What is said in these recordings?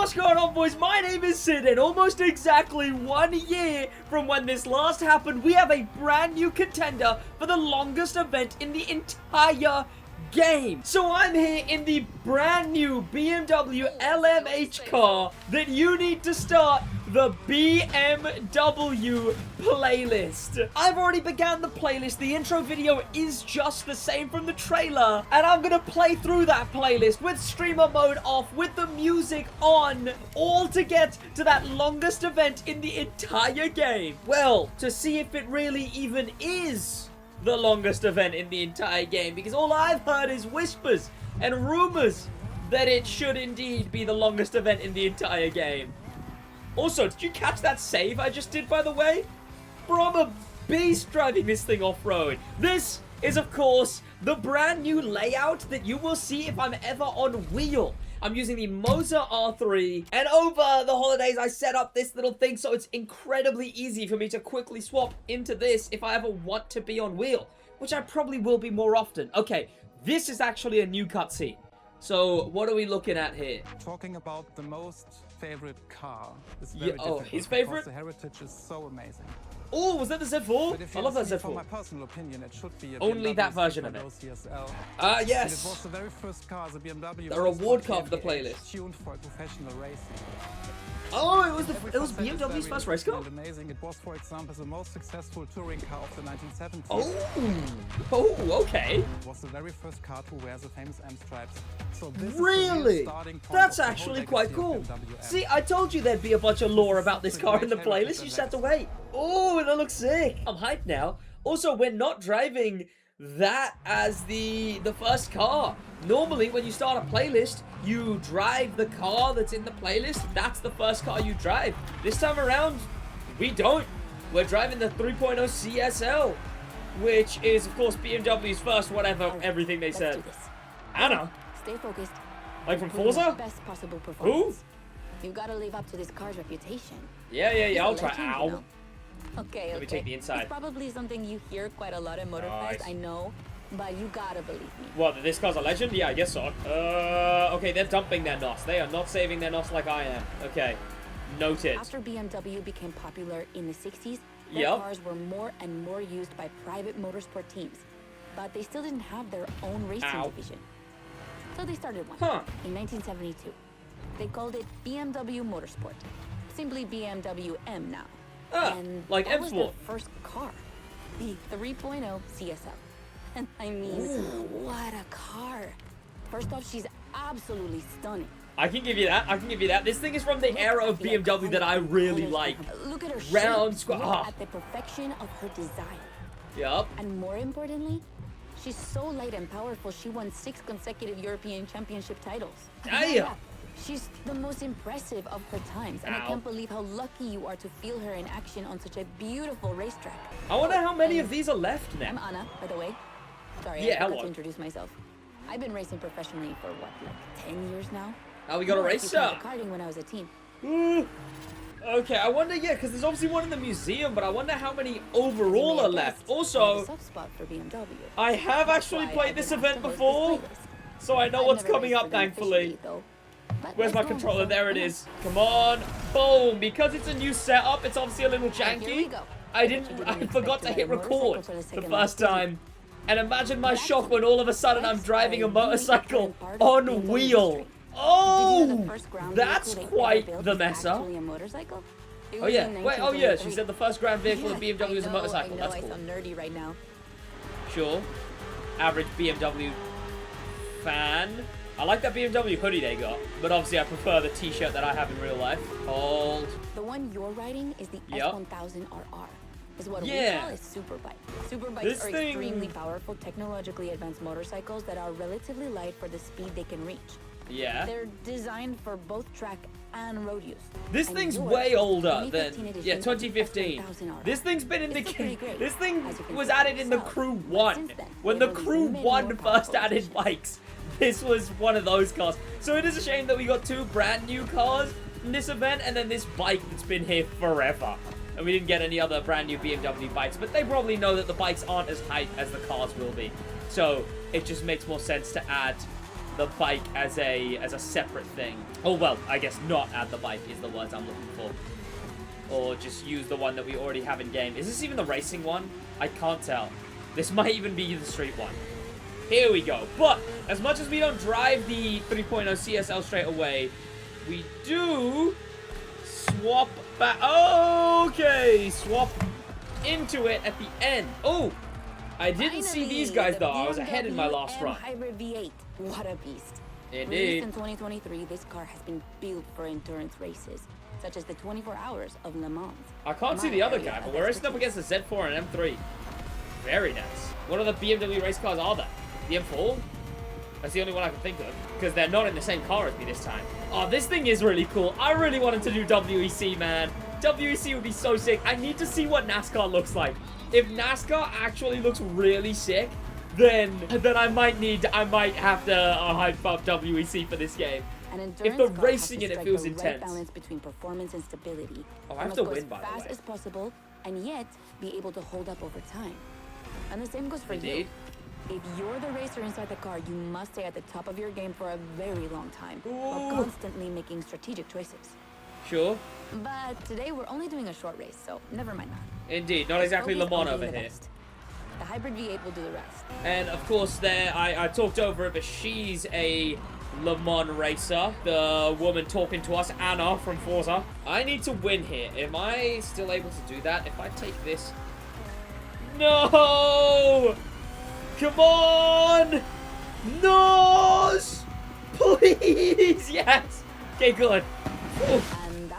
What's going on, boys? My name is Sid, and almost exactly 1 year from when this last happened, we have a brand new contender for the longest event in the entire game. So I'm here in the brand new BMW LMH car that you need to start the BMW playlist. I've already began the playlist. The intro video is just the same from the trailer, and I'm gonna play through that playlist with streamer mode off, with the music on, all to get to that longest event in the entire game. Well, to see if it really even is the longest event in the entire game, because all I've heard is whispers and rumors that it should indeed be the longest event in the entire game. Also, did you catch that save I just did, by the way? Bro, I'm a beast driving this thing off-road. This is, of course, the brand new layout that you will see if I'm ever on wheel. I'm using the Moza R3, and over the holidays I set up this little thing so it's incredibly easy for me to quickly swap into this if I ever want to be on wheel, which I probably will be more often. Okay, this is actually a new cutscene. So, what are we looking at here? Talking about the most favorite car is very difficult. His favorite? The heritage is so amazing. Oh, was that the Z4? I love that Z4. For my personal opinion, it should be a only BMW that version of it. CSL. Yes. It was the very first car, the BMW. The reward car for the playlist. Tuned for professional racing. Oh, it was BMW's first race car? Amazing. It was, for example, the most successful touring car of the 1970s. Oh, okay. It was the very first car to wear the famous M stripes. So this really? Is the starting point That's of the actually whole quite legacy cool. of BMW M. See, I told you there'd be a bunch of lore about this car in the playlist. You just have to wait. Oh, that looks sick. I'm hyped now. Also, we're not driving that as the first car. Normally, when you start a playlist, you drive the car that's in the playlist. That's the first car you drive. This time around, we don't. We're driving the 3.0 CSL, which is, of course, BMW's first whatever, everything they said. Anna? Stay focused. Like from Forza? Best possible performance. Who? You've got to live up to this car's reputation. Yeah, I'll try. Legend, Ow. you know? Okay. Let me take the inside. It's probably something you hear quite a lot at Motorfest, Nice. I know, but you gotta believe me. What, that this car's a legend? Yeah, I guess so. Okay, they're dumping their NOS. They are not saving their NOS like I am. Okay, noted. After BMW became popular in the 60s, their cars were more and more used by private motorsport teams, but they still didn't have their own racing division. So they started one in 1972. They called it BMW Motorsport, simply BMW M now. And like that was M4. their first car, the 3.0 CSL. And I mean, what a car. First off, she's absolutely stunning. I can give you that. This thing is from the era of BMW that I really like. Look at her Round shape. square. Look at the perfection of her design. Yup. And more importantly, she's so light and powerful, she won 6 consecutive European Championship titles. Damn. She's the most impressive of her times, and I can't believe how lucky you are to feel her in action on such a beautiful racetrack. I wonder how many of these are left now. I'm Anna, by the way. Sorry, Yeah, I forgot to introduce myself. I've been racing professionally for what, like 10 years now? Oh, we got a racer. I karting when I was a teen. Okay, I wonder, because there's obviously one in the museum, but I wonder how many overall are left. Also, soft spot for BMW. I have actually played this event before, so I know what's coming up, thankfully. Where's my controller? There it is. Come on. Boom. Because it's a new setup, it's obviously a little janky. I forgot to hit record the first time. And imagine my shock when all of a sudden I'm driving a motorcycle on wheel. Oh, that's quite the messer. Oh yeah, wait, oh yeah, she said the first grand vehicle of BMW is a motorcycle. That's cool. I'm nerdy right now. Sure. Average BMW fan. I like that BMW hoodie they got, but obviously I prefer the t-shirt that I have in real life. Hold. The one you're riding is the S1000RR. Is what we call a superbike. Superbikes are extremely powerful, technologically advanced motorcycles that are relatively light for the speed they can reach. Yeah. They're designed for both track and road use. This thing's way older than 2015. This thing's been in the this thing was added in the Crew 1. When the Crew 1 first added bikes, this was one of those cars. So it is a shame that we got 2 brand new cars in this event, and then this bike that's been here forever. And we didn't get any other brand new BMW bikes, but they probably know that the bikes aren't as hype as the cars will be. So it just makes more sense to add the bike as a separate thing. Oh, well, I guess not add the bike is the words I'm looking for. Or just use the one that we already have in game. Is this even the racing one? I can't tell. This might even be the street one. Here we go. But as much as we don't drive the 3.0 CSL straight away, we do swap back. Okay, swap into it at the end. Oh, I didn't see these guys though. I was ahead in my last run. Hybrid V8. What a beast. Indeed. Released in 2023, this car has been built for endurance races, such as the 24 Hours of Le Mans. I can't see the other guy, but we're racing up against the Z4 and M3. Very nice. What other BMW race cars are there? The M4? That's the only one I can think of, because they're not in the same car as me this time. Oh, this thing is really cool. I really wanted to do WEC, man. WEC would be so sick. I need to see what NASCAR looks like. If NASCAR actually looks really sick, then I might have to hype up WEC for this game. If the racing in it feels intense. Balance between performance and stability. Oh, I have to win, by the way. As fast as possible, and yet be able to hold up over time. And the same goes for Indeed. you. If you're the racer inside the car, you must stay at the top of your game for a very long time, while constantly making strategic choices. Sure. But today we're only doing a short race, so never mind that. Indeed, not exactly Le Mans over here. Best. The Hybrid V8 will do the rest. And of course, there I talked over it, but she's a Le Mans racer. The woman talking to us, Anna from Forza. I need to win here. Am I still able to do that? If I take this. No! Come on! No! Please! Yes! Okay, good.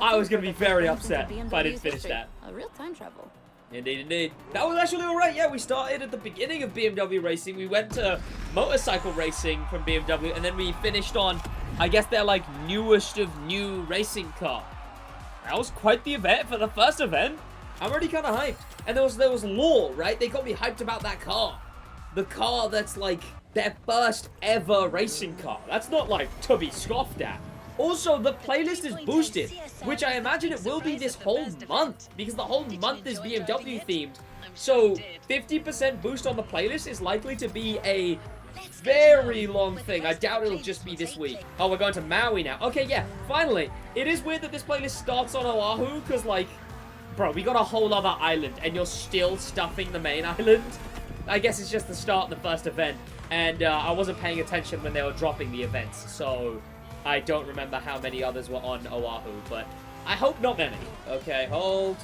I was going to be very upset if I didn't finish that. A real time travel. Indeed, indeed. That was actually alright. Yeah, we started at the beginning of BMW racing. We went to motorcycle racing from BMW, and then we finished on, I guess, their, like, newest of new racing car. That was quite the event for the first event. I'm already kind of hyped. And there was lore, right? They got me hyped about that car. The car that's, like, their first ever racing car. That's not, like, to be scoffed at. Also, the playlist is boosted, which I imagine it will be this whole month, because the whole month is BMW themed. So, 50% boost on the playlist is likely to be a very long thing. I doubt it'll just be this week. Oh, we're going to Maui now. Okay, yeah, finally. It is weird that this playlist starts on Oahu, because, like, bro, we got a whole other island, and you're still stuffing the main island. I guess it's just the start of the first event, and I wasn't paying attention when they were dropping the events, so I don't remember how many others were on Oahu, but I hope not many. Okay, hold.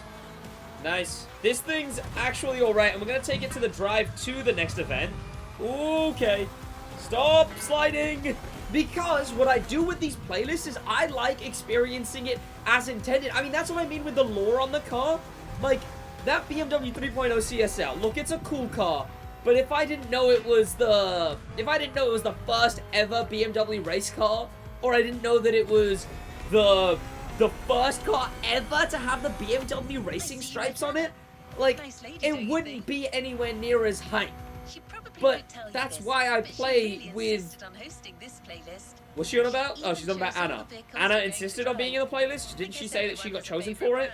Nice. This thing's actually alright, and we're going to take it to the drive to the next event. Okay. Stop sliding. Because what I do with these playlists is I like experiencing it as intended. I mean, that's what I mean with the lore on the car. Like, that BMW 3.0 CSL, look, it's a cool car. But if I didn't know it was the first ever BMW race car, or I didn't know that it was the first car ever to have the BMW racing stripes on it, like, it wouldn't be anywhere near as hype. But that's why I play with... What's she on about? Oh, she's on about Anna. Anna insisted on being in the playlist? Didn't she say that she got chosen for it?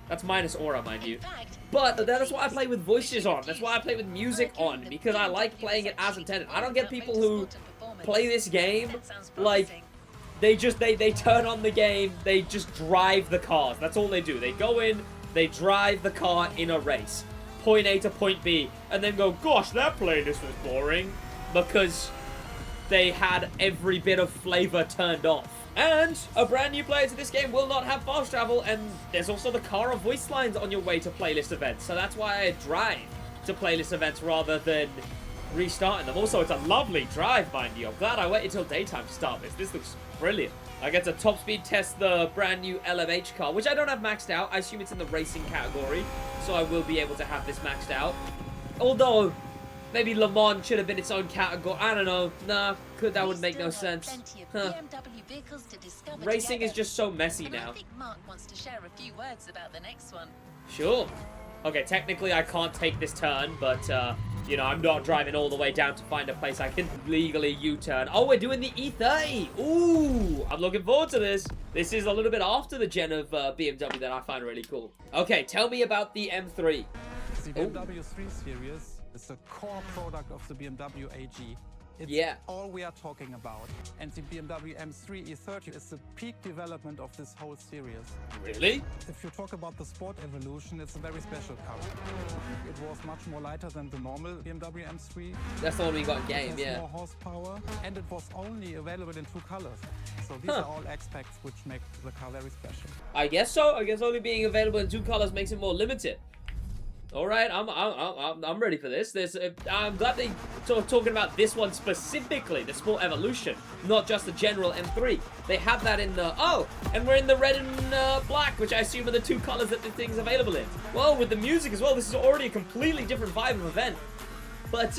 That's minus aura, mind you. But that's why I play with voices on. That's why I play with music on. Because I like playing it as intended. I don't get people who play this game, like, they turn on the game, they just drive the cars. That's all they do. They go in, they drive the car in a race. Point A to point B. And then go, gosh, that playlist was boring. Because they had every bit of flavor turned off. And a brand new player to this game will not have fast travel, and there's also the car of voice lines on your way to playlist events. So that's why I drive to playlist events rather than restarting them. Also, it's a lovely drive, mind you. I'm glad I waited till daytime to start this. This looks brilliant. I get to top speed test the brand new LMH car, which I don't have maxed out. I assume it's in the racing category, so I will be able to have this maxed out. Although, maybe Le Mans should have been its own category. I don't know. Nah, that would make no sense. Huh. Racing is just so messy now. I think Mark wants to share a few words about the next one. Sure. Okay, technically I can't take this turn, but, you know, I'm not driving all the way down to find a place I can legally U-turn. Oh, we're doing the E30. Ooh, I'm looking forward to this. This is a little bit after the gen of BMW that I find really cool. Okay, tell me about the M3. The BMW 3 Series is the core product of the BMW AG. It's all we are talking about. And the BMW M3 E30 is the peak development of this whole series. Really? If you talk about the sport evolution, it's a very special car. It was much more lighter than the normal BMW M3. That's the one we got in game, it has more horsepower, and it was only available in 2 colors. So these are all aspects which make the car very special. I guess so. I guess only being available in 2 colors makes it more limited. All right, I'm ready for this. I'm glad they sort of talking about this one specifically, the Sport Evolution, not just the general M3. They have that in the and we're in the red and black, which I assume are the 2 colors that the thing's available in. Well, with the music as well, this is already a completely different vibe of event. But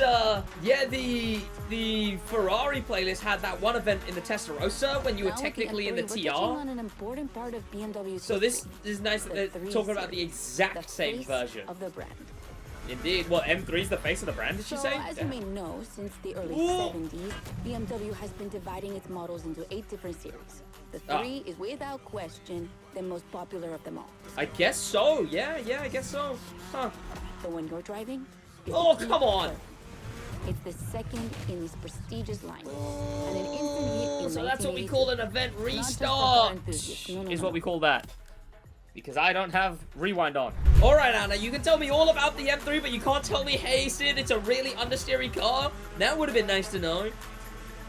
yeah, the Ferrari playlist had that one event in the Testarossa when you were technically in the TR. On an important part of BMW's so this is nice that they're talking about the exact same version of the brand. Indeed. Well, M3 is the face of the brand, did she say? As you may know, since the early 70s, BMW has been dividing its models into 8 different series. The 3 is without question the most popular of them all. I guess so. Yeah, I guess so. Huh. The one you're driving? Oh, come on! It's the second in this prestigious line. And an instant hit in so that's what we call an event restart, is what we call that. Because I don't have rewind on. Alright, Anna, you can tell me all about the M3, but you can't tell me, hey, Sid, it's a really understeery car? That would have been nice to know.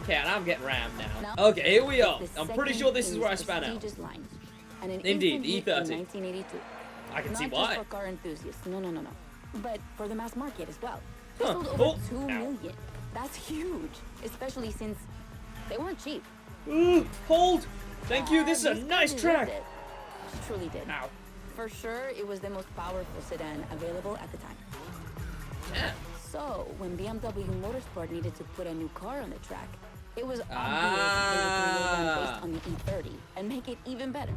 Okay, and I'm getting rammed now. Okay, here we are. I'm pretty sure this is where I span out. Indeed, E30. I can see why. Not just for car enthusiasts. No. But for the mass market as well. They sold over 2 million. That's huge, especially since they weren't cheap. Hold! Thank you, this is a nice track. She truly did. Ow. For sure, it was the most powerful sedan available at the time. Yeah. So, when BMW Motorsport needed to put a new car on the track, it was obvious they would create one based on the E30 and make it even better.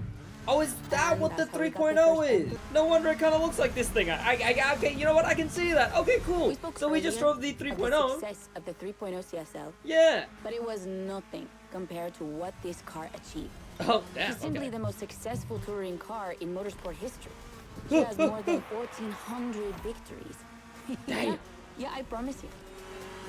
Oh, is that what the 3.0 is? No wonder it kind of looks like this thing. Okay, you know what? I can see that. Okay, cool. So we just drove the 3.0. The success of the 3.0 CSL. Yeah. But it was nothing compared to what this car achieved. Oh, damn. She's simply the most successful touring car in motorsport history. She has more than 1,400 victories. Damn. Yeah, I promise you.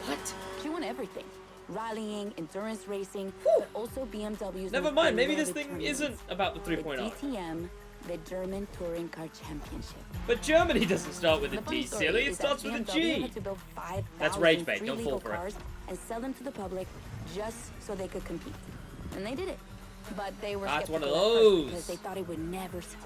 What? She won everything. Rallying, endurance racing, but also BMW's... Never mind, maybe this thing isn't about the 3.0. The DTM, the German Touring Car Championship. But Germany doesn't start with a D, silly. It starts with a G. Had to build 5,000 That's rage bait, don't fall for it. And sell them to the public just so they could compete. And they did it. But they were That's one of skeptical those. because they thought it would never sell.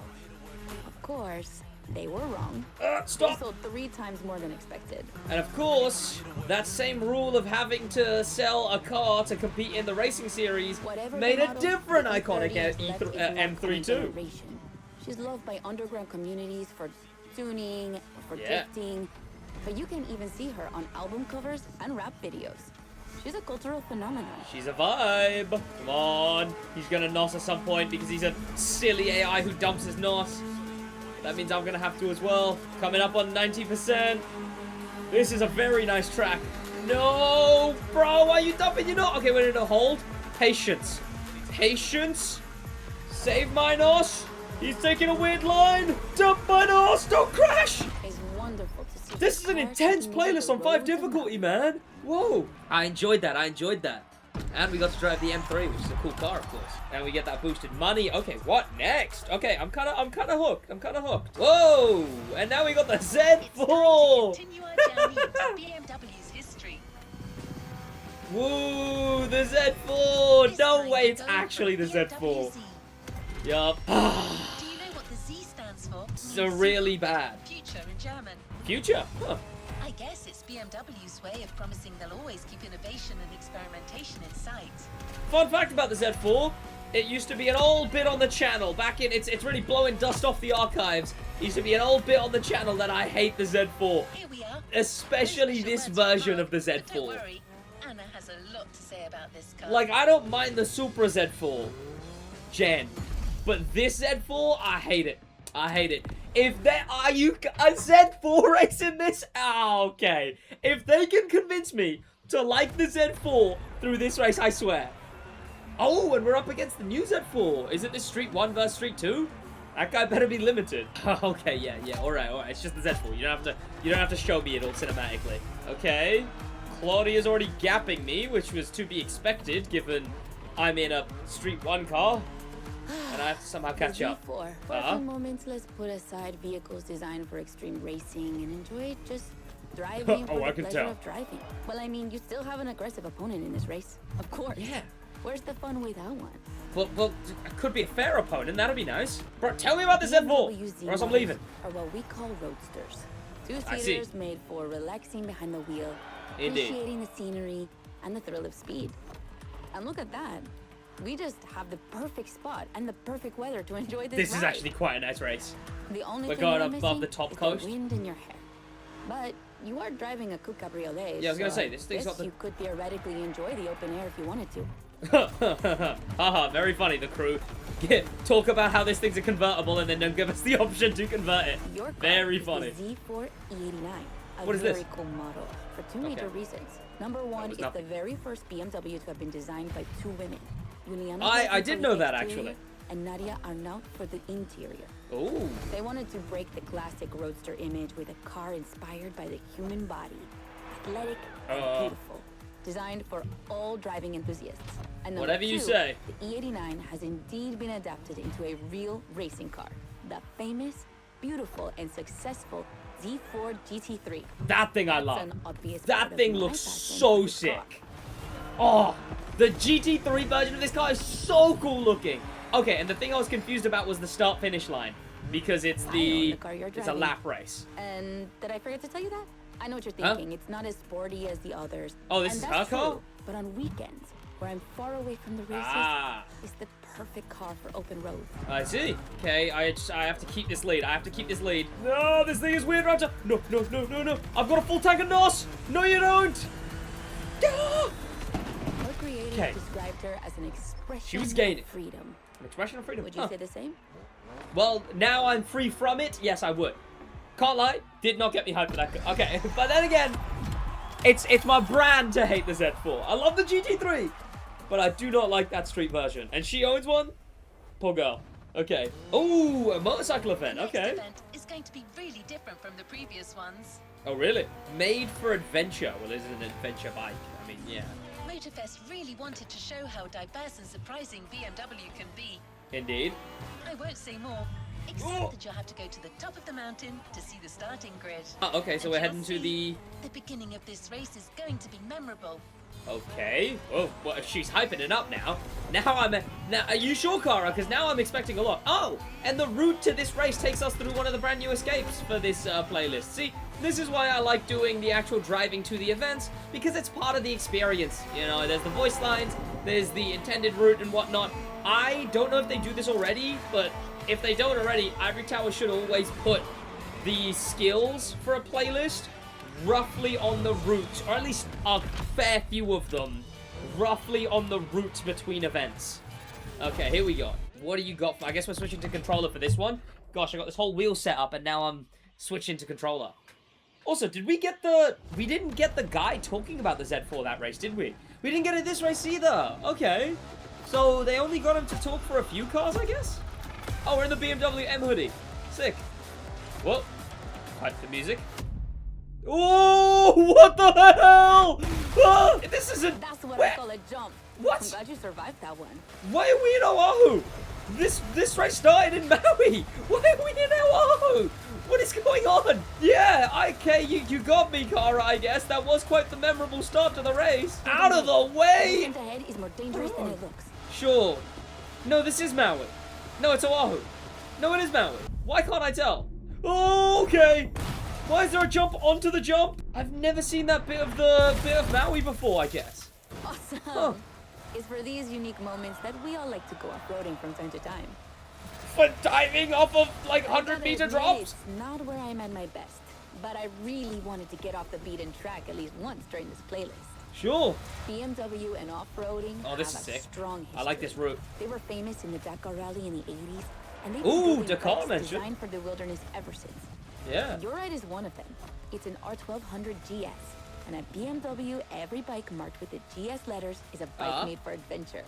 Of course, they were wrong. Stop! They sold 3 times more than expected. And of course, that same rule of having to sell a car to compete in the racing series made a different iconic M3 too. She's loved by underground communities for tuning, for drifting, but you can even see her on album covers and rap videos. She's a cultural phenomenon. She's a vibe. Come on. He's gonna NOS at some point because he's a silly AI who dumps his NOS. That means I'm gonna have to as well. Coming up on 90%. This is a very nice track. No, bro, why are you dumping your NOS? Okay, wait, no, hold. Patience. Patience. Save my NOS. He's taking a weird line. Dump my NOS. Don't crash. It's wonderful to see. This is an intense playlist on 5 difficulty, man. Whoa. I enjoyed that. And we got to drive the M3, which is a cool car, of course. And we get that boosted money. Okay, what next? Okay, I'm kind of hooked. Whoa! And now we got the Z4. Continue our journey into BMW's history. Woo! The Z4. No way, it's actually the Z4. Yup. Do you know what the Z stands for? So really bad. Future in German. Future? Huh. I guess it's BMW's way of promising they'll always keep innovation and experimentation in sight. Fun fact about the Z4, it used to be an old bit on the channel. Back in, it's really blowing dust off the archives. It used to be an old bit on the channel that I hate the Z4. Here we are. Especially this version of the Z4. But don't worry, Anna has a lot to say about this car. Like, I don't mind the Supra Z4 gen, but this Z4, I hate it. If there are you a Z4 race in this, okay. If they can convince me to like the Z4 through this race, I swear. Oh, and we're up against the new Z4. Is it this Street 1 versus Street 2? That guy better be limited. Okay, yeah, all right. It's just the Z4. You don't have to show me it all cinematically. Okay, Claudia's already gapping me, which was to be expected, given I'm in a Street 1 car. And I have to somehow catch up. For a few moments, let's put aside vehicles designed for extreme racing and enjoy just driving for the pleasure of driving. Well, I mean, you still have an aggressive opponent in this race. Of course. Yeah. Where's the fun without one? Well, it could be a fair opponent. That'd be nice. Bro, tell me about this Z4, or else I'm leaving. Are what we call roadsters. Two-seaters made for relaxing behind the wheel, appreciating the scenery and the thrill of speed. And look at that. We just have the perfect spot and the perfect weather to enjoy this This ride. is actually quite a nice race. The only We're thing going you're above the missing top is coast. the wind in your hair. But you are driving a coupe cabriolet. Yeah, I was gonna so say, this thing's got the... you could theoretically enjoy the open air if you wanted to. Haha, very funny, the crew. Talk about how this thing's a convertible and then don't give us the option to convert it. Your car Very is funny. the Z4 E89. What is this? Very cool model for two major reasons. Number one, it's the very first BMW to have been designed by two women. Juliana I did know that, exterior, actually. And Nadia Arnaut for the interior. Ooh. They wanted to break the classic roadster image with a car inspired by the human body. Athletic and beautiful. Designed for all driving enthusiasts. And Whatever you two, say. The E89 has indeed been adapted into a real racing car. The famous, beautiful, and successful Z4 GT3. That thing I love. An obvious part That of thing my looks passion so for this car. sick. Oh, the GT3 version of this car is so cool looking. Okay, and the thing I was confused about was the start-finish line. Because it's it's a lap race. And did I forget to tell you that? I know what you're thinking. It's not as sporty as the others. Oh, this and is that's her car? true. But on weekends, where I'm far away from the races, it's the perfect car for open roads. I see. Okay, I have to keep this lead. I have to keep this lead. No, this thing is weird, Roger. No. I've got a full tank of NOS. No, you don't. Her creator described her as an expression of freedom. An expression of freedom. Would you say the same? Well, now I'm free from it. Yes, I would. Can't lie. Did not get me hyped for that. Okay, but then again, it's my brand to hate the Z4. I love the GT3, but I do not like that street version. And she owns one. Poor girl. Okay. Oh, a motorcycle event. Okay. The next event is going to be really different from the previous ones. Oh, really? Made for adventure. Well, is it an adventure bike? I mean, yeah. Motorfest really wanted to show how diverse and surprising BMW can be. Indeed. I won't say more, except that you'll have to go to the top of the mountain to see the starting grid. Oh, okay, so we're heading to the beginning of this race is going to be memorable. Okay. Oh, well, she's hyping it up now. Now, are you sure, Cara? Because now I'm expecting a lot. Oh, and the route to this race takes us through one of the brand new escapes for this playlist. See, this is why I like doing the actual driving to the events, because it's part of the experience. You know, there's the voice lines, there's the intended route and whatnot. I don't know if they do this already, but if they don't already, Ivory Tower should always put the skills for a playlist roughly on the route, or at least a fair few of them, roughly on the route between events. Okay, here we go. What do you got? I guess we're switching to controller for this one. Gosh, I got this whole wheel set up, and now I'm switching to controller. Also, we didn't get the guy talking about the Z4 that race, did we? We didn't get it this race either. Okay. So they only got him to talk for a few cars, I guess? Oh, we're in the BMW M hoodie. Sick. Whoa. Cut the music. Oh, what the hell? Ah, this isn't... That's what I call a jump. What? I'm glad you survived that one. Why are we in Oahu? This race started in Maui. Why are we in Oahu? What is going on? Yeah, okay, you got me, Cara, I guess. That was quite the memorable start to the race. Out of the way! The ahead is more dangerous than it looks. Sure. No, this is Maui. No, it's Oahu. No, it is Maui. Why can't I tell? Oh, okay. Why is there a jump onto the jump? I've never seen that bit of Maui before, I guess. Awesome. Huh. It's for these unique moments that we all like to go off-roading from time to time. For diving off of like 100-meter drops? It's not where I'm at my best, but I really wanted to get off the beaten track at least once during this playlist. Sure. BMW and off-roading Oh, this is have sick. a strong history. I like this route. They were famous in the Dakar Rally in the 80s, and they've Ooh, been building Dakar bikes mention. designed for the wilderness ever since. Yeah. Your ride is one of them. It's an R1200 GS, and at BMW, every bike marked with the GS letters is a bike made for adventure.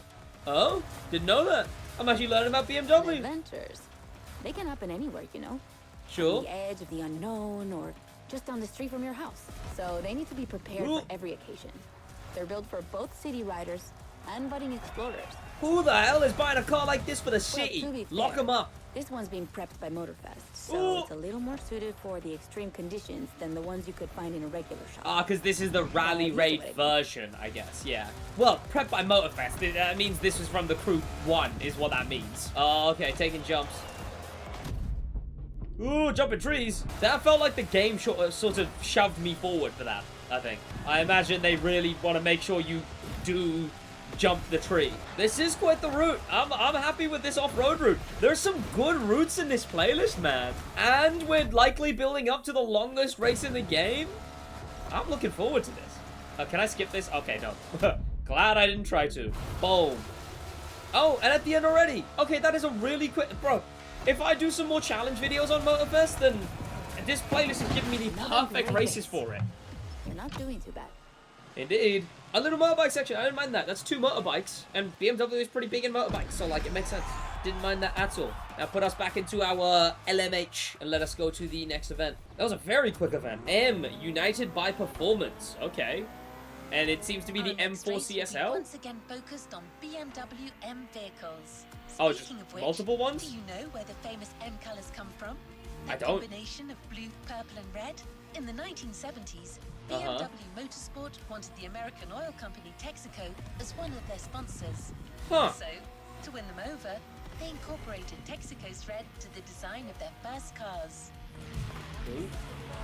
Oh, didn't know that. I'm actually learning about BMW. Adventures. They can happen anywhere, you know. Sure. On the edge of the unknown, or just down the street from your house. So they need to be prepared for every occasion. They're built for both city riders and budding explorers. Who the hell is buying a car like this for the city? Well, Lock them up. This one's being prepped by Motorfest, so it's a little more suited for the extreme conditions than the ones you could find in a regular shop. Ah, because this is the rally raid version, I guess, yeah. Well, prepped by Motorfest, that means this was from the Crew 1, is what that means. Oh, okay, taking jumps. Ooh, jumping trees. That felt like the game sort of shoved me forward for that, I think. I imagine they really want to make sure you do jump the tree. This is quite the route. I'm happy with this off-road route. There's some good routes in this playlist, man. And we're likely building up to the longest race in the game. I'm looking forward to this. Can I skip this? Okay, no. Glad I didn't try to. Boom. Oh, and at the end already. Okay, that is a really quick... Bro, if I do some more challenge videos on Motorfest, then this playlist is giving me the perfect races for it. You're not doing too bad. Indeed. A little motorbike section. I didn't mind that. That's 2 motorbikes. And BMW is pretty big in motorbikes. So, like, it makes sense. Didn't mind that at all. Now put us back into our LMH and let us go to the next event. That was a very quick event. M, United by Performance. Okay. And it seems to be the M4 CSL. Once again focused on BMW M vehicles. Oh, just Speaking of which, multiple ones? do you know where the famous M colours come from? I The don't. combination of blue, purple and red. In the 1970s, BMW Motorsport wanted the American oil company Texaco as one of their sponsors. Huh. So, to win them over, they incorporated Texaco's red to the design of their first cars. Ooh.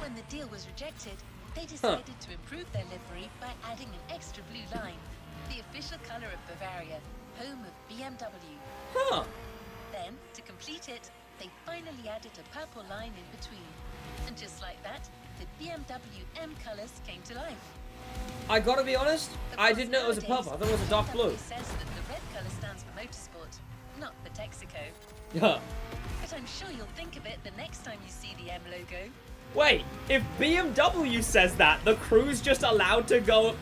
When the deal was rejected, they decided to improve their livery by adding an extra blue line, the official colour of Bavaria, home of BMW. Huh. Then, to complete it, they finally added a purple line in between. And just like that, the BMW M colours came to life. I gotta be honest, I didn't know it was a purple. I thought it was a dark blue. BMW says that the red colour stands for Motorsport, not for Texaco. Yeah. But I'm sure you'll think of it the next time you see the M logo. Wait, if BMW says that, the crew's just allowed to go,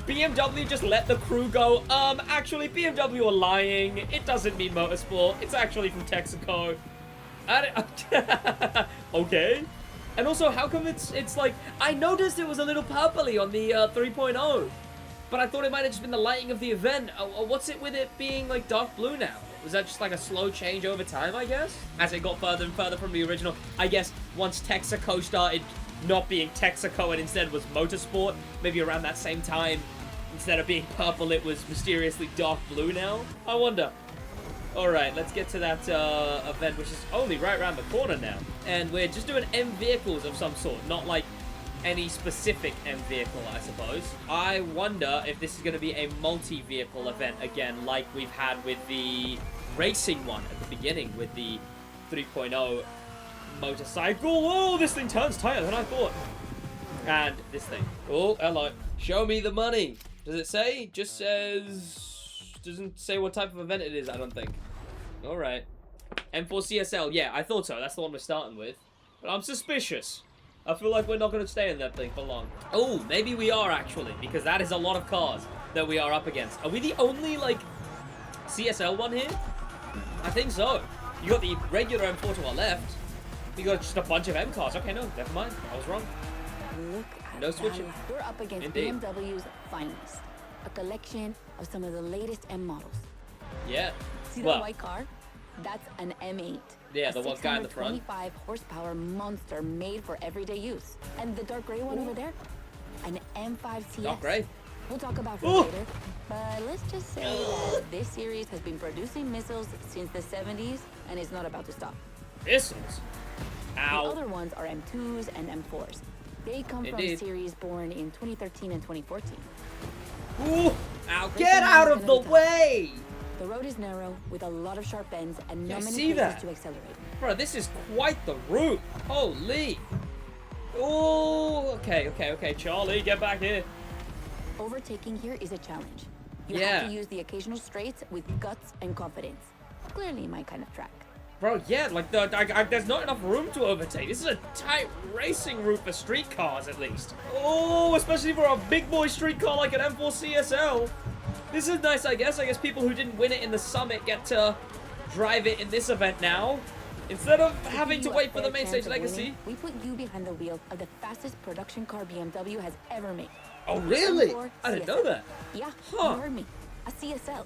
BMW just let the crew go, actually, BMW are lying. It doesn't mean Motorsport. It's actually from Texaco. Okay. And also, how come it's like... I noticed it was a little purpley on the 3.0. But I thought it might have just been the lighting of the event. What's it with it being, like, dark blue now? Was that just, like, a slow change over time, I guess? As it got further and further from the original. I guess once Texaco started not being Texaco and instead was Motorsport, maybe around that same time, instead of being purple, it was mysteriously dark blue now? I wonder. Alright, let's get to that event, which is only right around the corner now. And we're just doing M vehicles of some sort, not like any specific M vehicle, I suppose. I wonder if this is going to be a multi-vehicle event again, like we've had with the racing one at the beginning, with the 3.0 motorcycle. Oh, this thing turns tighter than I thought. And this thing. Oh, hello. Show me the money. Does it say? Just says... Doesn't say what type of event it is, I don't think. Alright. M4 CSL. Yeah, I thought so. That's the one we're starting with. But I'm suspicious. I feel like we're not going to stay in that thing for long. Oh, maybe we are, actually. Because that is a lot of cars that we are up against. Are we the only, like, CSL one here? I think so. You got the regular M4 to our left. You got just a bunch of M cars. Okay, no, never mind. I was wrong. Look at No switching. that. We're up against Indeed. BMW's finest. A collection of some of the latest M models. Yeah. See Well, that white car? That's an M8. Yeah, the one guy in the front. 25 horsepower monster made for everyday use. And the dark gray one over there? An M5 CS. Dark gray. We'll talk about her Ooh. later. But let's just say that this series has been producing missiles since the 70s and is not about to stop. Missiles. The Ow. other ones are M2s and M4s. They come from Indeed. a series born in 2013 and 2014. Ooh. Ow. Get out of the way. The road is narrow with a lot of sharp bends and Yeah, I not many see places that. to accelerate. Bro, this is quite the route. Holy. Oh, okay. Charlie, get back here. Overtaking here is a challenge. You Yeah. have to use the occasional straights with guts and confidence. Clearly my kind of track. Bro, yeah, like, there's not enough room to overtake. This is a tight racing route for street cars, at least. Oh, especially for a big boy street car like an M4 CSL. This is nice, I guess. I guess people who didn't win it in the Summit get to drive it in this event now. Instead of To having give to you a wait for the fair main chance stage of legacy. winning, we put you behind the wheel of the fastest production car BMW has ever made. Oh, really? M4 I didn't know CSL. that. Yeah, Huh. you heard me. A CSL.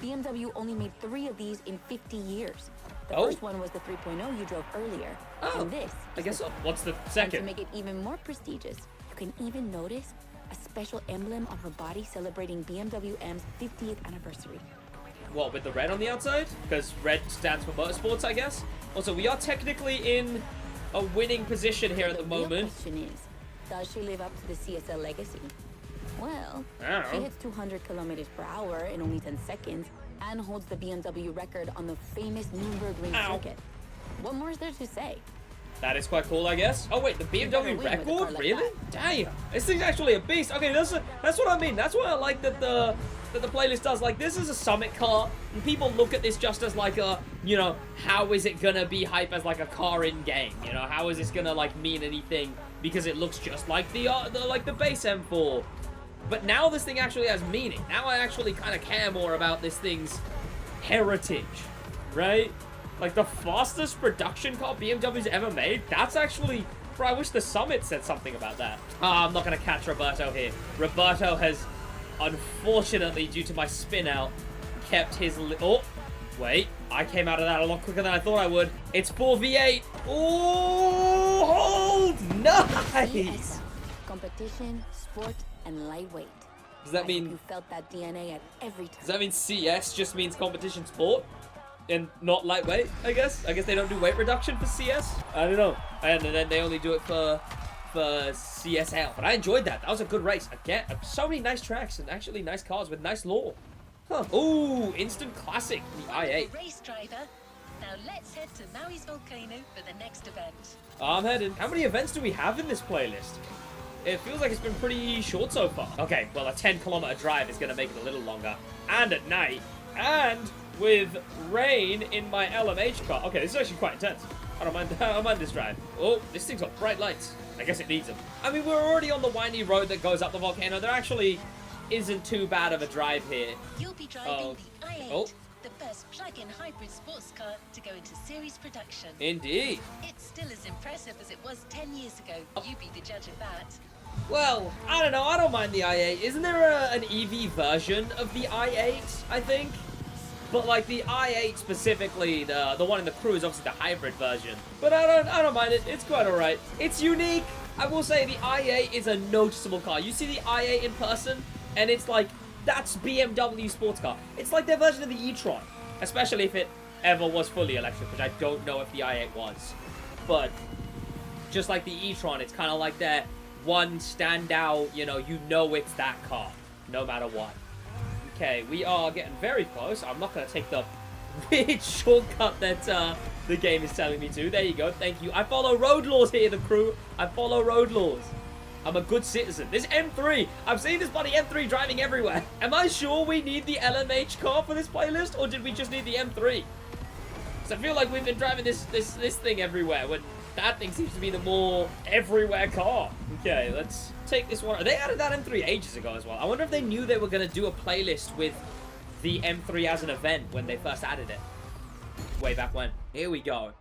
BMW only made 3 of these in 50 years. The Oh. first one was the 3.0 you drove earlier. Oh, And this I is guess the so. What's the And to second? make it even more prestigious, you can even notice a special emblem on her body celebrating BMW M's 50th anniversary. What, with the red on the outside? Because red stands for motorsports, I guess. Also, we are technically in a winning position here at the real moment. question is, does she live up to the CSL legacy? Well, I don't she know. hits 200 kilometers per hour in only 10 seconds and holds the BMW record on the famous Nürburgring Ow. circuit. What more is there to say? That is quite cool, I guess. Oh wait, the better BMW win with a car record? like Really? Damn, this thing's actually a beast. Okay, that's what I mean. That's what I like that the playlist does. Like, this is a summit car, and people look at this just as like a, you know, how is it gonna be hype as like a car in game? You know, how is this gonna like mean anything because it looks just like the base M4? But now this thing actually has meaning. Now I actually kind of care more about this thing's heritage, right? Like, the fastest production car BMW's ever made? That's actually... Bro, I wish the Summit said something about that. I'm not going to catch Roberto here. Roberto has, unfortunately, due to my spin out, kept his... Oh, wait. I came out of that a lot quicker than I thought I would. It's 4v8. Oh, hold! Nice! CSL. Competition, sport, and lightweight. Does that I mean... hope you felt that DNA at every turn. Does that mean CS just means competition sport? And not lightweight, I guess? I guess they don't do weight reduction for CS? I don't know. And then they only do it for CSL. But I enjoyed that. That was a good race. Again, so many nice tracks and actually nice cars with nice lore. Huh. Ooh, instant classic, the i8. Race driver. Now let's head to Maui's volcano for the next event. I'm headed. How many events do we have in this playlist? It feels like it's been pretty short so far. Okay, well, a 10-kilometer drive is going to make it a little longer. And at night. And with rain in my LMH car. Okay, this is actually quite intense. I don't mind this drive. Oh, this thing's got bright lights. I guess it needs them. I mean, we're already on the windy road that goes up the volcano. There actually isn't too bad of a drive here. You'll be driving the i8, Oh. the first plug-in hybrid sports car to go into series production. Indeed. It's still as impressive as it was 10 years ago. You be the judge of that. Well, I don't know. I don't mind the i8. Isn't there an EV version of the i8, I think? But like the i8 specifically, the one in the Crew is obviously the hybrid version. But I don't mind it. It's quite alright. It's unique. I will say the i8 is a noticeable car. You see the i8 in person, and it's like, that's BMW sports car. It's like their version of the e-tron. Especially if it ever was fully electric, which I don't know if the i8 was. But just like the e-tron, it's kind of like their one standout, you know it's that car, no matter what. Okay, we are getting very close. I'm not going to take the weird shortcut that the game is telling me to. There you go, thank you. I follow road laws here, the Crew. I follow road laws. I'm a good citizen. This M3, I've seen this bloody M3 driving everywhere. Am I sure we need the LMH car for this playlist, or did we just need the M3? Because I feel like we've been driving this thing everywhere, when that thing seems to be the more everywhere car. Okay, let's take this one. They added that M3 ages ago as well. I wonder if they knew they were going to do a playlist with the M3 as an event when they first added it. Way back when. Here we go.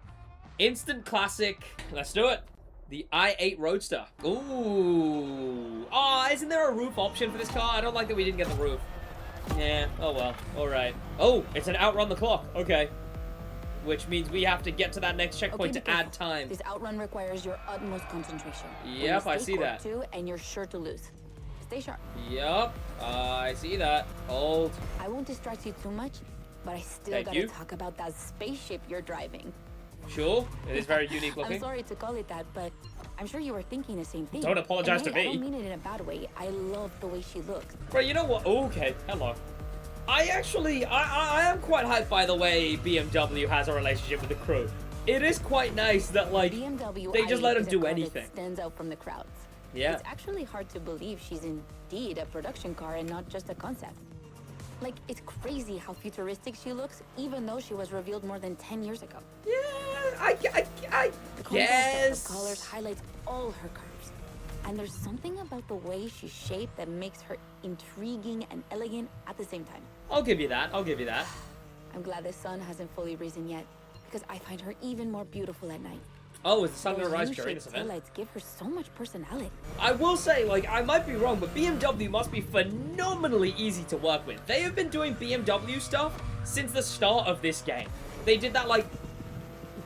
Instant classic. Let's do it. The i8 Roadster. Ooh. Oh, isn't there a roof option for this car? I don't like that we didn't get the roof. Yeah, oh well. Alright. Oh, it's an outrun the clock. Okay. Which means we have to get to that next checkpoint to add time. This outrun requires your utmost concentration. Yep, I see that. Too, and you're sure to lose. Stay sharp. Yep, I see that. Hold. I won't distract you too much, but I still gotta talk about that spaceship you're driving. Sure, it is very unique looking. I'm sorry to call it that, but I'm sure you were thinking the same thing. Don't apologize to me. I don't mean it in a bad way. I love the way she looks. Bro, you know what? Oh, okay, hello. I am quite hyped by the way BMW has a relationship with the Crew. It is quite nice that, like, BMW they just let him is a do car that anything. Stands out from the crowds. Yeah. It's actually hard to believe she's indeed a production car and not just a concept. Like, it's crazy how futuristic she looks, even though she was revealed more than 10 years ago. Yeah, I The contrast guess. of colors highlights all her curves. And there's something about the way she's shaped that makes her intriguing and elegant at the same time. I'll give you that. I'll give you that. I'm glad the sun hasn't fully risen yet. because I find her even more beautiful at night. Oh, is the sun gonna Those rise during this U-shaped event? taillights give her so much personality. I will say, like, I might be wrong, but BMW must be phenomenally easy to work with. They have been doing BMW stuff since the start of this game. They did that, like,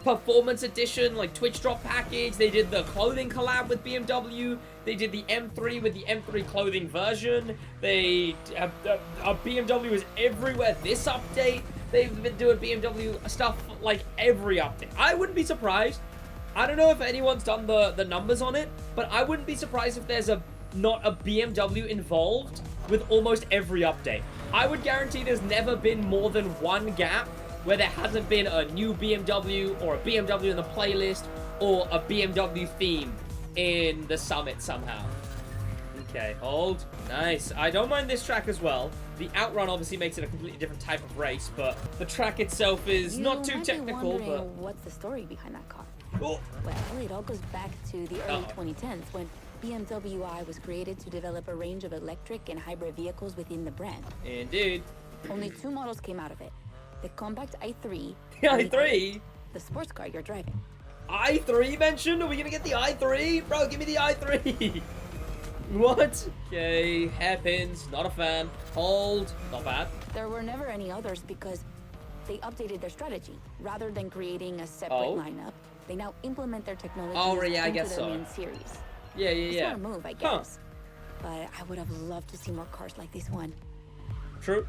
performance edition, like, Twitch drop package. They did the clothing collab with BMW. They did the M3 with the M3 clothing version. BMW is everywhere this update. They've been doing BMW stuff, like, every update. I wouldn't be surprised. I don't know if anyone's done the numbers on it, but I wouldn't be surprised if there's not a BMW involved with almost every update. I would guarantee there's never been more than one gap where there hasn't been a new BMW or a BMW in the playlist or a BMW theme in the summit somehow. Okay, hold. Nice. I don't mind this track as well. The outrun obviously makes it a completely different type of race, but the track itself is not too technical, but... what's the story behind that car? Oh. Well, it all goes back to the early 2010s when BMW I was created to develop a range of electric and hybrid vehicles within the brand. Indeed. Only 2 models came out of it. The compact i3. The i3? The sports car you're driving. i3 mentioned? Are we gonna get the i3? Bro, give me the i3. What? Okay, hairpins, not a fan. Hold, not bad. There were never any others because they updated their strategy. Rather than creating a separate lineup, they now implement their technology into their main series. Yeah. Smart move, I guess. But I would have loved to see more cars like this one. True.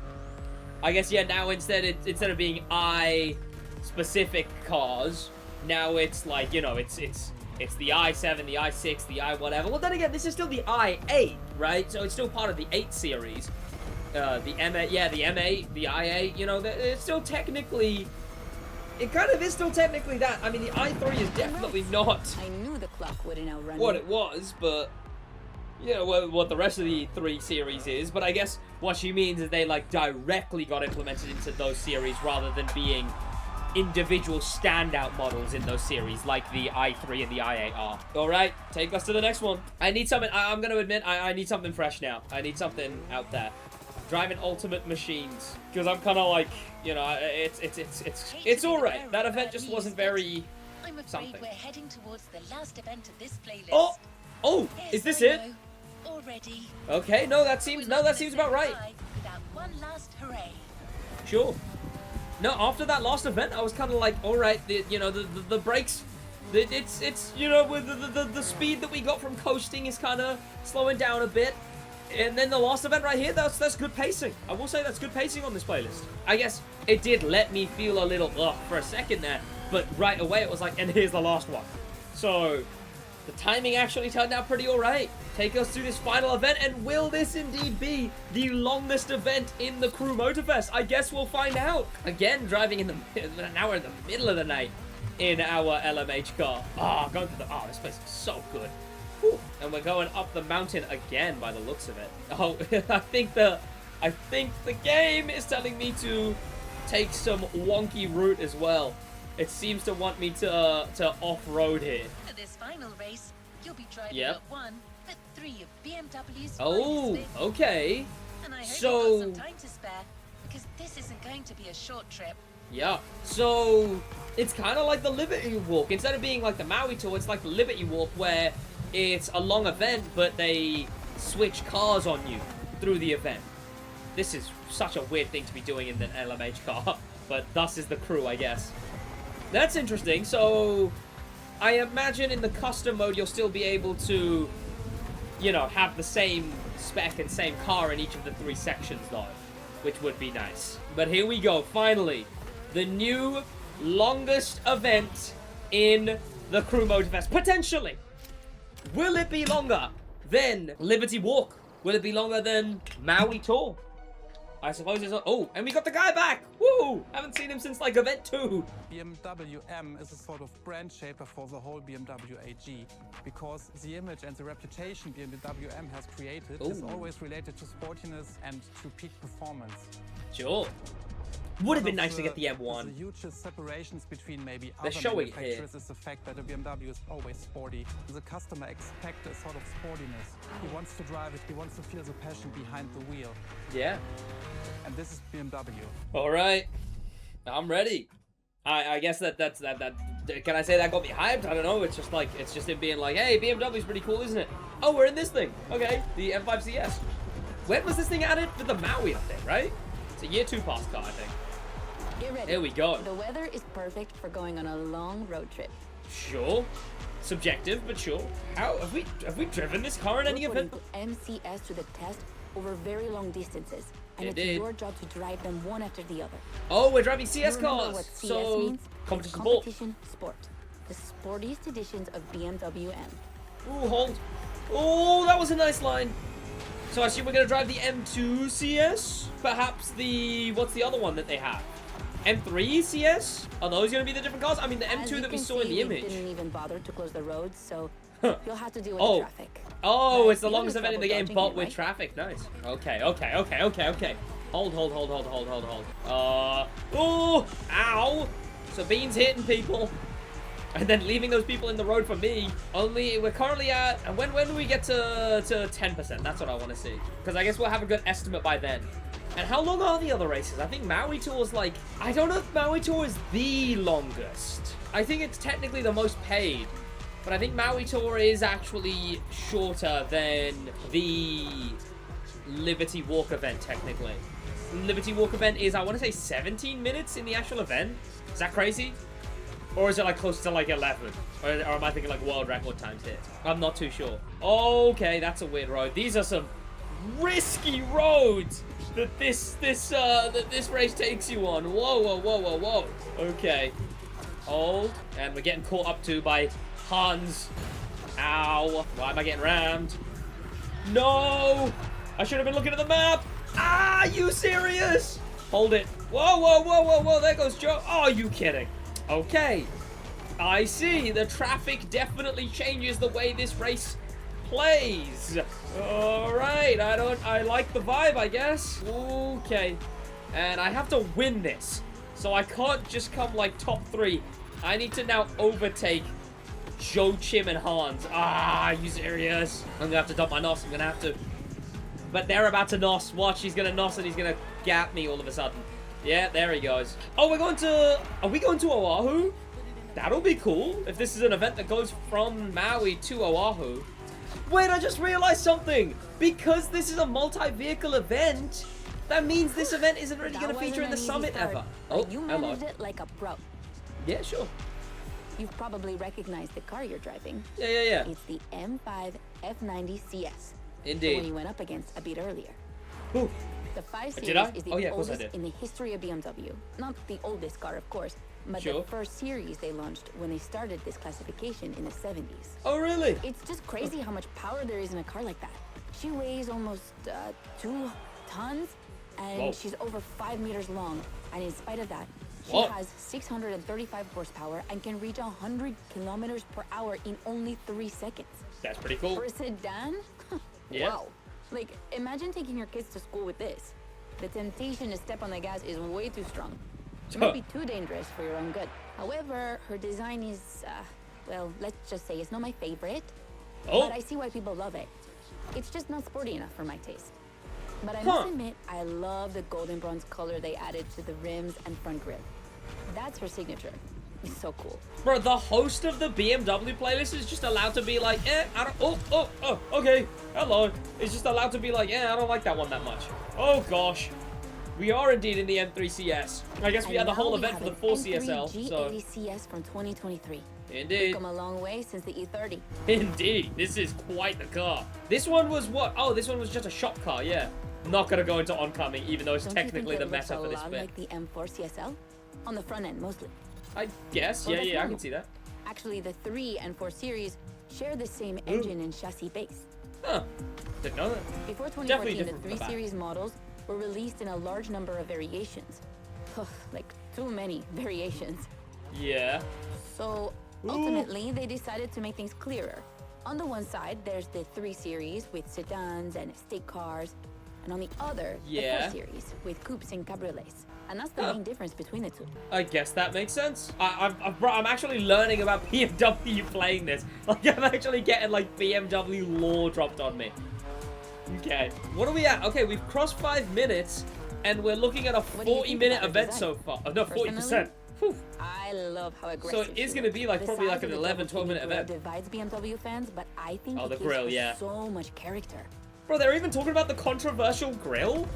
I guess, yeah, now instead of being I-specific cars, now it's like, you know, it's the i7, the i6, the i-whatever. Well, then again, this is still the i8, right? So it's still part of the 8 series. The M8, yeah, the M8, the i8, you know, it's still technically... It kind of is still technically that. I mean, the i3 is definitely not... I knew the clock wouldn't outrun what it was, but... You know, what the rest of the 3 series is. But I guess what she means is they, like, directly got implemented into those series rather than being individual standout models in those series, like the i3 and the i8 are. Alright, take us to the next one. I need something... I'm going to admit, I need something fresh now. I need something out there. Driving Ultimate Machines, because I'm kind of like, you know, it's all right. That event just wasn't very I'm afraid we're heading towards the last event of this playlist. Oh, is this it? Already. Okay, no, that seems about right. Without one last hooray. Sure. No, after that last event, I was kind of like, all right, you know, the brakes, it's you know, with the speed that we got from coasting is kind of slowing down a bit. And then the last event right here, that's good pacing. I will say that's good pacing on this playlist. I guess it did let me feel a little for a second there, but right away it was like, and here's the last one. So the timing actually turned out pretty alright. Take us through this final event, and will this indeed be the longest event in the Crew Motorfest? I guess we'll find out. Again, driving in now we're in the middle of the night in our LMH car. Going through this place is so good. Whew. And we're going up the mountain again by the looks of it. Oh, I think the game is telling me to take some wonky route as well. It seems to want me to off-road here. For this final race, you'll be driving Yep. not 1, but 3 of BMW's Oh, finest vehicles. okay. And I hope So- you've got some time to spare, because this isn't going to be a short trip. Yeah, so it's kind of like the Liberty Walk. Instead of being like the Maui Tour, it's like the Liberty Walk where it's a long event, but they switch cars on you through the event. This is such a weird thing to be doing in an LMH car, but thus is the crew, I guess. That's interesting. So I imagine in the custom mode, you'll still be able to, you know, have the same spec and same car in each of the 3 sections, though, which would be nice. But here we go, finally. The new longest event in the Crew Motorfest. Potentially. Will it be longer than Liberty Walk? Will it be longer than Maui Tour? I suppose it's... Oh, and we got the guy back! Woo! Haven't seen him since, like, event 2. BMW M is a sort of brand shaper for the whole BMW AG, because the image and the reputation BMW M has created is always related to sportiness and to peak performance. Sure. Would have been nice to get the M1. The hugest separations between maybe They're other showing it manufacturers here. is the fact that a BMW is always sporty. The customer expects a sort of sportiness. He wants to drive it, he wants to feel the passion behind the wheel. Yeah. And this is BMW. All right. I'm ready. I guess that can I say that got me hyped? I don't know. It's just it being like, hey, BMW's pretty cool, isn't it? Oh, we're in this thing. Okay, the M5 CS. When was this thing added? With the Maui update, right? It's a year 2 pass car, I think. Get ready. Here we go. The weather is perfect for going on a long road trip. Sure. Subjective, but sure. How have we driven this car in any event? MCS to the test over very long distances, and it's your job to drive them one after the other. Oh, we're driving CS cars. What CS so means? competition sport. The sportiest editions of BMW M. Ooh, hold. Oh, that was a nice line. So I assume we're gonna drive the M2 CS. Perhaps what's the other one that they have? M3 CS? Are those gonna be the different cars? I mean, the M2 that we saw in the image. Didn't even bother to close the roads, so you'll have to deal with the traffic. Oh, it's the longest event in the game, but with traffic. Nice. Okay. Hold. Oh, ow. So Bean's hitting people. And then leaving those people in the road for me. Only, we're currently at, and when do we get to 10%? That's what I want to see. Because I guess we'll have a good estimate by then. And how long are the other races? I think Maui Tour is like, I don't know if Maui Tour is the longest. I think it's technically the most paid. But I think Maui Tour is actually shorter than the Liberty Walk event, technically. Liberty Walk event is, I want to say 17 minutes in the actual event. Is that crazy? Or is it like close to like 11? Or am I thinking like world record times hit? I'm not too sure. Okay, that's a weird road. These are some risky roads that this race takes you on. Whoa. Okay. Hold. And we're getting caught up to by Hans. Ow. Why am I getting rammed? No! I should have been looking at the map. Ah, are you serious? Hold it. Whoa. There goes Joe. Oh, are you kidding? Okay. I see. The traffic definitely changes the way this race plays. Alright. I like the vibe, I guess. Okay. And I have to win this. So I can't just come like top 3. I need to now overtake Joe, Chim, and Hans. Ah, are you serious? I'm gonna have to dump my NOS. I'm gonna have to. But they're about to NOS. Watch, he's gonna NOS and he's gonna gap me all of a sudden. Yeah, there he goes. Oh, are we going to Oahu? That'll be cool if this is an event that goes from Maui to Oahu. Wait, I just realized something. Because this is a multi-vehicle event, that means this event isn't really going to feature in the summit ever. Oh, you managed it like a pro. Yeah, sure. You've probably recognized the car you're driving. Yeah. It's the M5 F90 CS. Indeed. The one you went up against a bit earlier. Ooh. The 5 Series is the oldest in the history of BMW. Not the oldest car, of course, but the first series they launched when they started this classification in the 70s. Oh, really? It's just crazy how much power there is in a car like that. She weighs almost 2 tons, and she's over 5 meters long. And in spite of that, she has 635 horsepower and can reach 100 kilometers per hour in only 3 seconds. That's pretty cool. For a sedan? Yeah. Wow. Like, imagine taking your kids to school with this. The temptation to step on the gas is way too strong. It might be too dangerous for your own good. However, her design is, well, let's just say it's not my favorite. But I see why people love it. It's just not sporty enough for my taste. But I must admit, I love the golden bronze color they added to the rims and front grille. That's her signature. It's so cool. Bro, the host of the BMW playlist is just allowed to be like, I don't, okay, hello. It's just allowed to be like, I don't like that one that much. Oh, gosh. We are indeed in the M3 CS. I guess we had the whole event for the 4 CSL, so. G80 CS from 2023. Indeed. We've come a long way since the E30. Indeed. This is quite the car. This one was what? Oh, this one was just a shop car, yeah. Not gonna go into oncoming, even though it's technically the meta for this bit. Like the M4 CSL? On the front end, mostly. I guess, yeah, I can see that. Actually, the 3 and 4 series share the same engine and chassis base. Huh. Didn't know that. Before 2014, the 3 series models were released in a large number of variations. Like, too many variations. Yeah. So, ultimately, they decided to make things clearer. On the one side, there's the 3 series with sedans and estate cars. And on the other, the 4 series with coupes and cabriolets. And that's the main difference between the two. I guess that makes sense. I'm actually learning about BMW playing this. Like, I'm actually getting, like, BMW lore dropped on me. Okay. What are we at? Okay, we've crossed 5 minutes, and we're looking at a 40-minute event so far. Oh, no, 40%. Whew. I love how aggressive. So it is going to be like probably like an 11, 12-minute event. Divides BMW fans, but I think the grill, yeah. So much character. Bro, they're even talking about the controversial grill?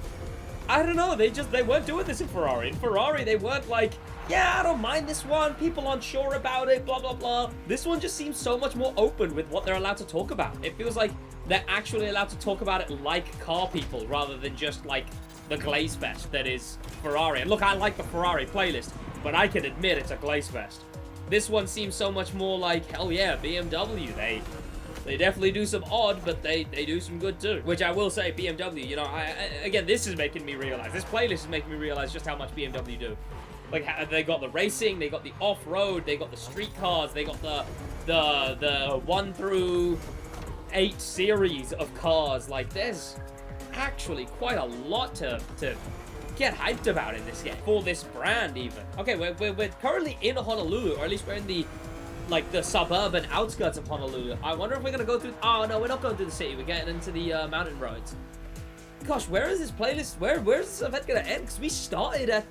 I don't know, they weren't doing this in Ferrari. In Ferrari, they weren't like, yeah, I don't mind this one, people aren't sure about it, blah, blah, blah. This one just seems so much more open with what they're allowed to talk about. It feels like they're actually allowed to talk about it like car people, rather than just like the glaze fest that is Ferrari. And look, I like the Ferrari playlist, but I can admit it's a glaze fest. This one seems so much more like, hell yeah, BMW. They definitely do some odd, but they do some good too. Which I will say, BMW, you know, again, this is making me realize, this playlist is making me realize just how much BMW do. Like, they got the racing, they got the off-road, they got the street cars, they got the 1 through 8 series of cars. Like, there's actually quite a lot to get hyped about in this game, for this brand even. Okay, we're currently in Honolulu, or at least we're in the suburban outskirts of Honolulu. I wonder if we're gonna go through, oh no, we're not going through the city, we're getting into the mountain roads. Gosh, where is this playlist, where's this event gonna end? Because we started at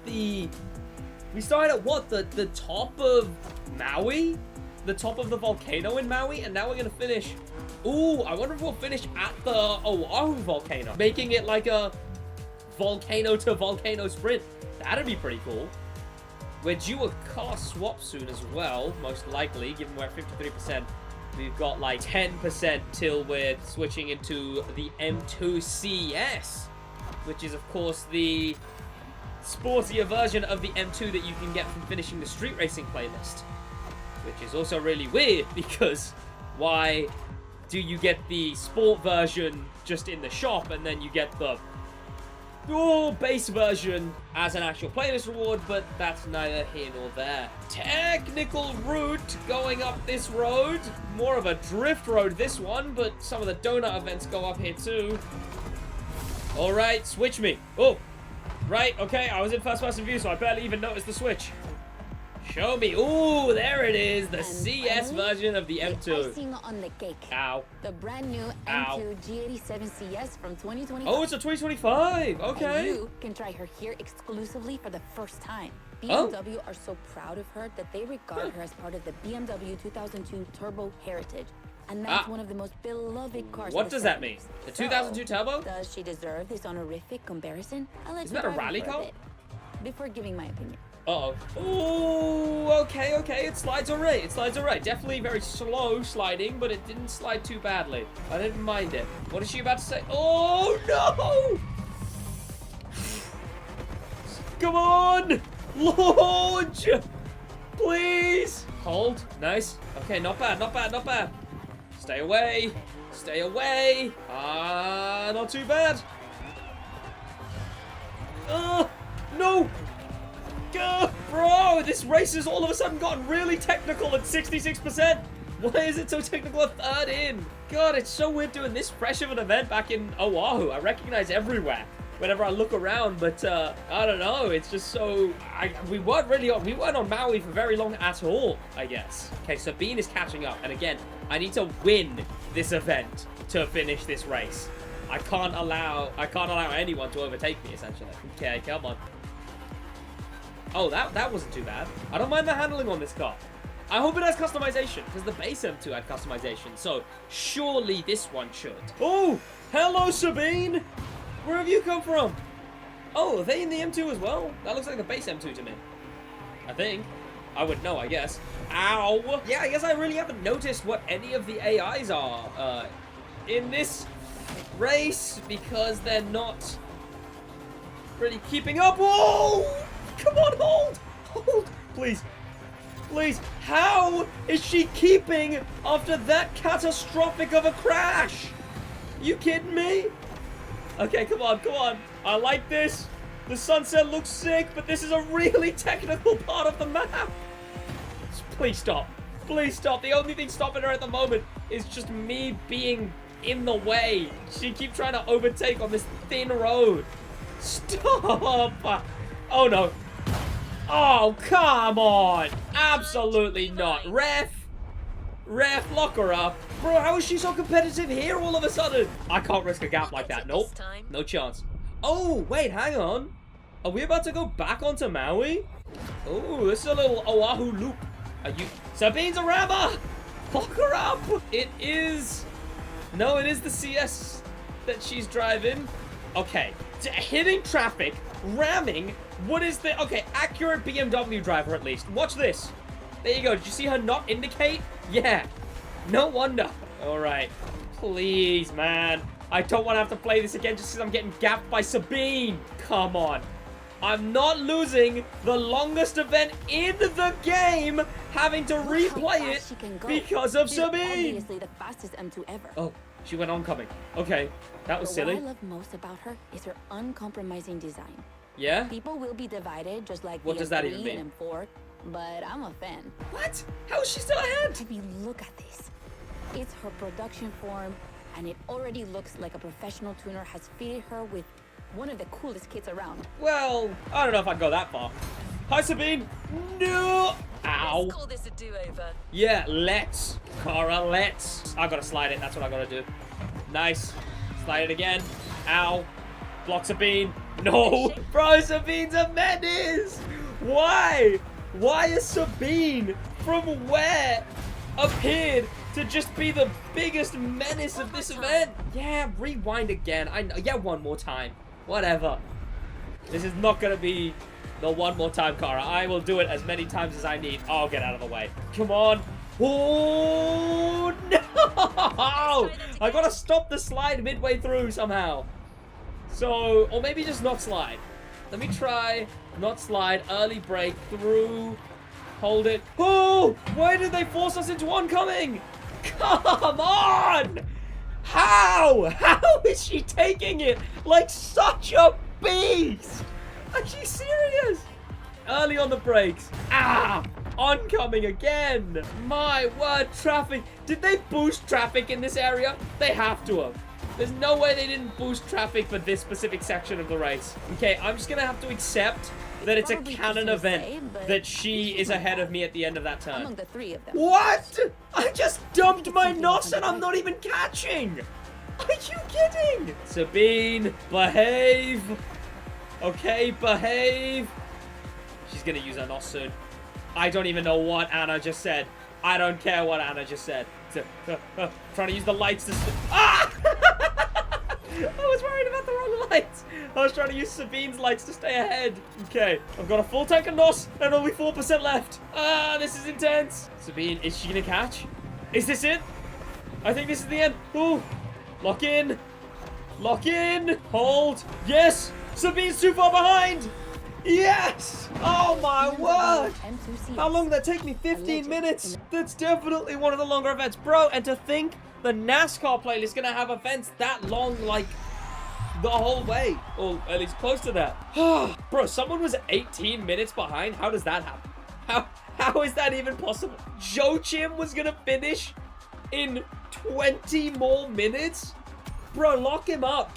what, the top of Maui? The top of the volcano in Maui, and now we're gonna finish, ooh, I wonder if we'll finish at the Oahu volcano, making it like a volcano to volcano sprint. That'd be pretty cool. We're due a car swap soon as well, most likely, given we're at 53%. We've got like 10% till we're switching into the M2 CS, which is of course the sportier version of the M2 that you can get from finishing the street racing playlist. Which is also really weird, because why do you get the sport version just in the shop and then you get the base version as an actual playlist reward? But that's neither here nor there. Technical route going up this road. More of a drift road, this one, but some of the donut events go up here too. Alright, switch me. Oh, right, okay, I was in first person view, so I barely even noticed the switch. Show me. Ooh, there it is. The CS version of the M2. The icing on the cake. Ow. The brand new M2 G87 CS from 2025. Oh, it's a 2025. Okay. And you can try her here exclusively for the first time. BMW are so proud of her that they regard her as part of the BMW 2002 Turbo Heritage. And that's one of the most beloved cars. What does that mean? The 2002 Turbo? Does she deserve this honorific comparison? Isn't that a rally car? Before giving my opinion. Uh-oh. Ooh, okay. It slides alright. Definitely very slow sliding, but it didn't slide too badly. I didn't mind it. What is she about to say? Oh, no! Come on! Launch! Please! Hold. Nice. Okay, not bad. Stay away. Not too bad. No! Bro, this race has all of a sudden gotten really technical at 66%. Why is it so technical at third in? God, it's so weird doing this fresh of an event back in Oahu. I recognize everywhere whenever I look around, but I don't know. It's just so... we weren't on Maui for very long at all, I guess. Okay, Sabine is catching up, and again, I need to win this event to finish this race. I can't allow anyone to overtake me, essentially. Okay, come on. Oh, that wasn't too bad. I don't mind the handling on this car. I hope it has customization, because the base M2 had customization, so surely this one should. Oh, hello, Sabine! Where have you come from? Oh, are they in the M2 as well? That looks like the base M2 to me. I think. I would know, I guess. Ow! Yeah, I guess I really haven't noticed what any of the AIs are in this race, because they're not really keeping up. Whoa! Come on, hold! Please. How is she keeping after that catastrophic of a crash? You kidding me? Okay, come on. I like this. The sunset looks sick, but this is a really technical part of the map. Please stop. The only thing stopping her at the moment is just me being in the way. She keeps trying to overtake on this thin road. Stop! Oh, no. Oh, come on. Absolutely not. Ref, lock her up. Bro, how is she so competitive here all of a sudden? I can't risk a gap like that. Nope. No chance. Oh, wait, hang on. Are we about to go back onto Maui? Oh, this is a little Oahu loop. Are you... Sabine's a rammer! Fuck her up! It is... No, it is the CS that she's driving. Okay. Hitting traffic, ramming. What is the... Okay, accurate BMW driver at least. Watch this. There you go. Did you see her not indicate? Yeah. No wonder. Alright. Please, man. I don't want to have to play this again just because I'm getting gapped by Sabine. Come on. I'm not losing the longest event in the game having to replay it because of Sabine. Obviously the fastest M2 ever. Oh, she went oncoming. Okay, that was silly. What I love most about her is her uncompromising design. Yeah? People will be divided just like what does that even mean? And M4, but I'm a fan. What? How is she still ahead? I mean, look at this. It's her production form, and it already looks like a professional tuner has fitted her with one of the coolest kits around. Well, I don't know if I'd go that far. Hi, Sabine. No. Ow. Let's call this a do-over. Yeah, let's. Cara, let's. I gotta slide it. That's what I gotta do. Nice. Slide it again. Ow. Block Sabine. No. Bro, Sabine's a menace. Why? Why is Sabine from where appeared to just be the biggest menace of this event? Yeah, rewind again. I know. Yeah, one more time. Whatever. This is not gonna be the one more time, Cara. I will do it as many times as I need. Oh, get out of the way. Come on. Oh, no! I gotta stop the slide midway through somehow. So, or maybe just not slide. Let me try not slide. Early break through. Hold it. Oh! Why did they force us into oncoming? Come on! How? How is she taking it like such a beast? Are you serious? Early on the brakes. Ah! Oncoming again. My word, traffic. Did they boost traffic in this area? They have to have. There's no way they didn't boost traffic for this specific section of the race. Okay, I'm just gonna have to accept that it's a canon event that she is ahead of me at the end of that turn. Among the three of them. What? I just dumped my NOS and I'm not even catching. Are you kidding? Sabine, behave. Okay, behave. She's gonna use her NOS soon. I don't even know what Anna just said. I don't care what Anna just said. Trying to use the lights to... Ah! I was worried about the wrong lights. I was trying to use Sabine's lights to stay ahead. Okay, I've got a full tank of NOS and only 4% left. Ah, this is intense. Sabine, is she gonna catch? Is this it? I think this is the end. Ooh. Lock in. Lock in. Hold. Yes. Sabine's too far behind. Yes. Oh my word. How long did that take me? 15 minutes. That's definitely one of the longer events. Bro, and to think the NASCAR playlist is gonna have events that long, like, the whole way. Or at least close to that. Bro, someone was 18 minutes behind. How does that happen? How is that even possible? Joachim was gonna finish in 20 more minutes? Bro, lock him up.